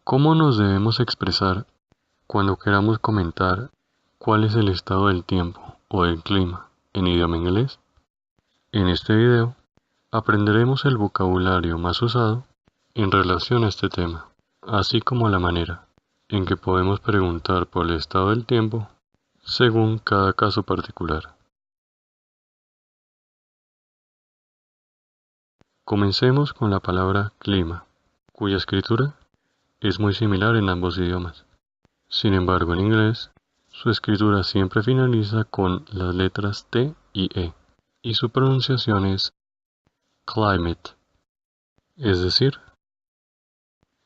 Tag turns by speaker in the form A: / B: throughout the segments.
A: ¿Cómo nos debemos expresar cuando queramos comentar cuál es el estado del tiempo o del clima en idioma inglés? En este video aprenderemos el vocabulario más usado en relación a este tema, así como la manera en que podemos preguntar por el estado del tiempo según cada caso particular. Comencemos con la palabra clima, cuya escritura es muy similar en ambos idiomas. Sin embargo, en inglés, su escritura siempre finaliza con las letras T y E, y su pronunciación es climate. Es decir,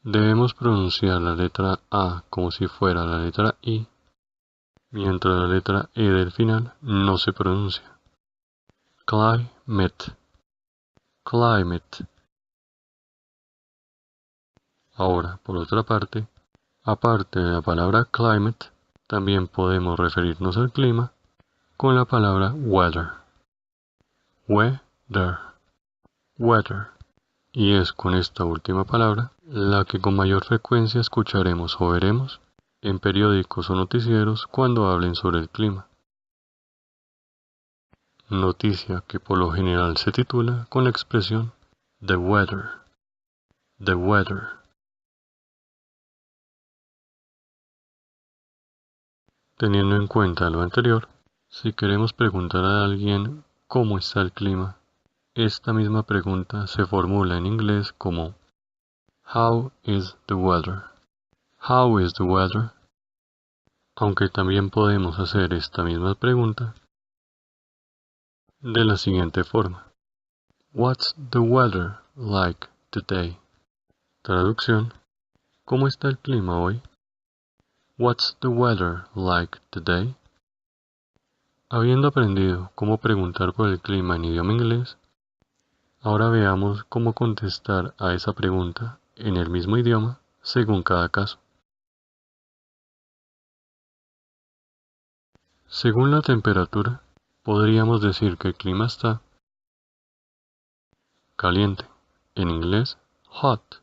A: debemos pronunciar la letra A como si fuera la letra I, mientras la letra E del final no se pronuncia. Climate, climate. Ahora, por otra parte, aparte de la palabra climate, también podemos referirnos al clima con la palabra weather. Weather, weather. Y es con esta última palabra la que con mayor frecuencia escucharemos o veremos en periódicos o noticieros cuando hablen sobre el clima. Noticia que por lo general se titula con la expresión the weather, the weather. Teniendo en cuenta lo anterior, si queremos preguntar a alguien cómo está el clima, esta misma pregunta se formula en inglés como How is the weather? How is the weather? Aunque también podemos hacer esta misma pregunta de la siguiente forma. What's the weather like today? Traducción. ¿Cómo está el clima hoy? What's the weather like today? Habiendo aprendido cómo preguntar por el clima en idioma inglés, ahora veamos cómo contestar a esa pregunta en el mismo idioma según cada caso. Según la temperatura, podríamos decir que el clima está caliente, en inglés hot.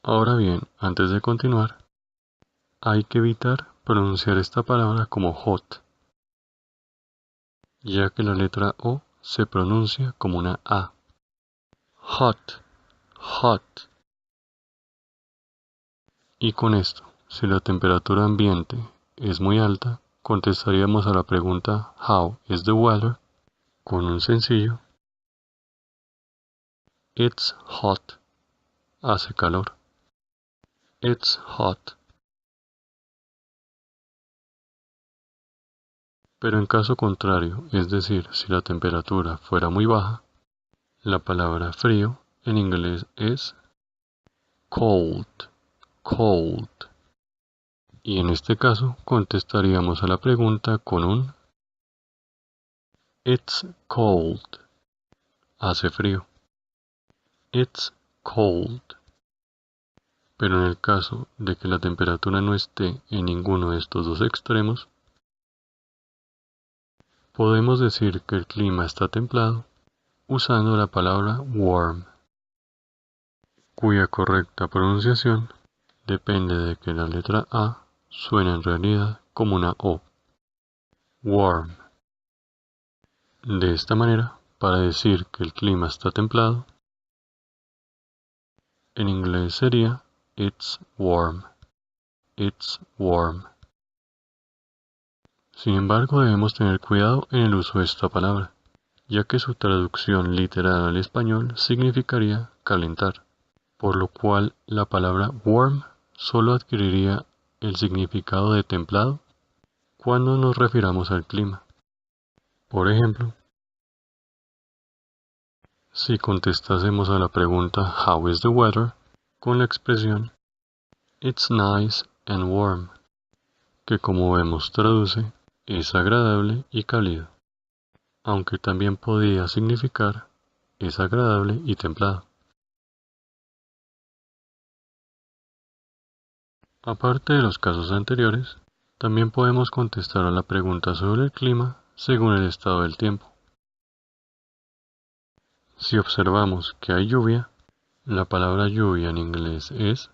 A: Ahora bien, antes de continuar, hay que evitar pronunciar esta palabra como hot, ya que la letra O se pronuncia como una A. Hot, hot. Y con esto, si la temperatura ambiente es muy alta, contestaríamos a la pregunta How is the weather? Con un sencillo It's hot. Hace calor. It's hot. Pero en caso contrario, es decir, si la temperatura fuera muy baja, la palabra frío en inglés es cold, cold. Y en este caso contestaríamos a la pregunta con un It's cold. Hace frío. It's cold. Pero en el caso de que la temperatura no esté en ninguno de estos dos extremos, podemos decir que el clima está templado usando la palabra warm, cuya correcta pronunciación depende de que la letra A suene en realidad como una O. Warm. De esta manera, para decir que el clima está templado, en inglés sería It's warm. It's warm. Sin embargo, debemos tener cuidado en el uso de esta palabra, ya que su traducción literal al español significaría calentar, por lo cual la palabra warm solo adquiriría el significado de templado cuando nos refiramos al clima. Por ejemplo, si contestásemos a la pregunta How is the weather? Con la expresión It's nice and warm, que como vemos traduce es agradable y cálido, aunque también podría significar es agradable y templado. Aparte de los casos anteriores, también podemos contestar a la pregunta sobre el clima según el estado del tiempo. Si observamos que hay lluvia, la palabra lluvia en inglés es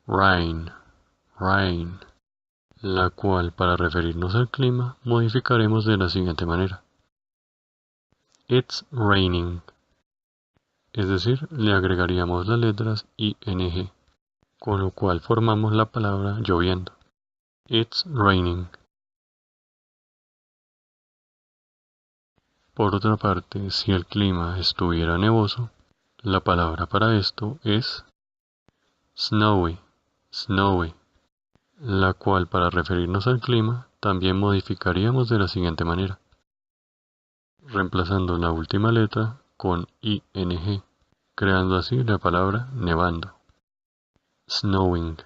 A: rain, rain, la cual para referirnos al clima modificaremos de la siguiente manera. It's raining, es decir, le agregaríamos las letras ing, con lo cual formamos la palabra lloviendo. It's raining. Por otra parte, si el clima estuviera nevoso, la palabra para esto es snowy, snowy, la cual para referirnos al clima también modificaríamos de la siguiente manera, reemplazando la última letra con ing, creando así la palabra nevando. Snowing.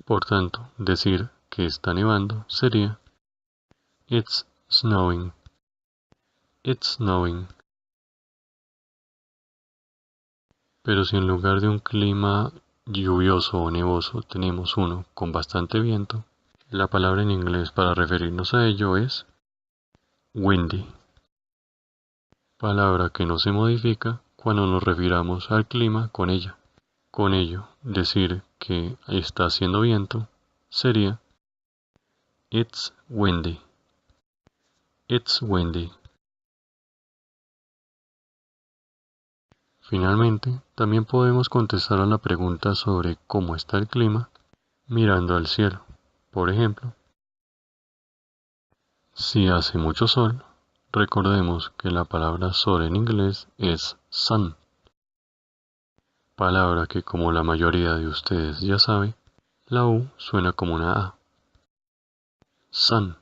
A: Por tanto, decir que está nevando sería It's snowing. It's snowing. Pero si en lugar de un clima lluvioso o nevoso tenemos uno con bastante viento, la palabra en inglés para referirnos a ello es windy, palabra que no se modifica cuando nos refiramos al clima con ella. Con ello, decir que está haciendo viento sería It's windy. It's windy. Finalmente, también podemos contestar a la pregunta sobre cómo está el clima mirando al cielo. Por ejemplo, si hace mucho sol, recordemos que la palabra sol en inglés es sun, palabra que como la mayoría de ustedes ya sabe, la U suena como una A. Sun,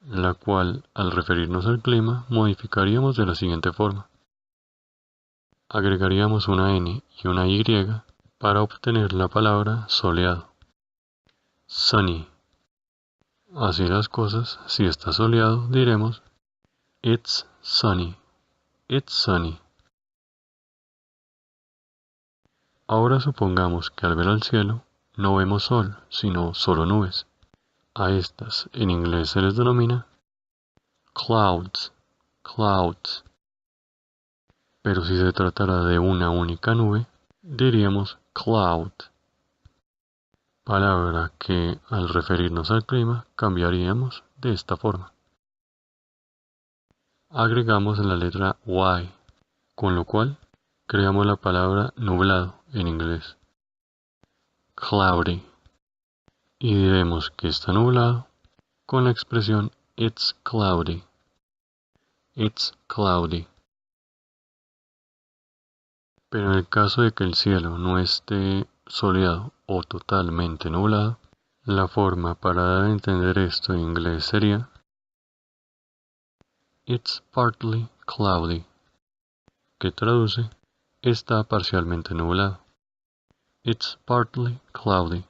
A: la cual al referirnos al clima modificaríamos de la siguiente forma. Agregaríamos una N y una Y para obtener la palabra soleado. Sunny. Así las cosas, si está soleado, diremos It's sunny. It's sunny. Ahora supongamos que al ver al cielo no vemos sol, sino solo nubes. A estas en inglés se les denomina clouds. Clouds. Pero si se tratara de una única nube, diríamos cloud, palabra que al referirnos al clima cambiaríamos de esta forma. Agregamos la letra Y, con lo cual creamos la palabra nublado en inglés, cloudy, y diremos que está nublado con la expresión it's cloudy. It's cloudy. Pero en el caso de que el cielo no esté soleado o totalmente nublado, la forma para dar a entender esto en inglés sería It's partly cloudy, que traduce está parcialmente nublado. It's partly cloudy.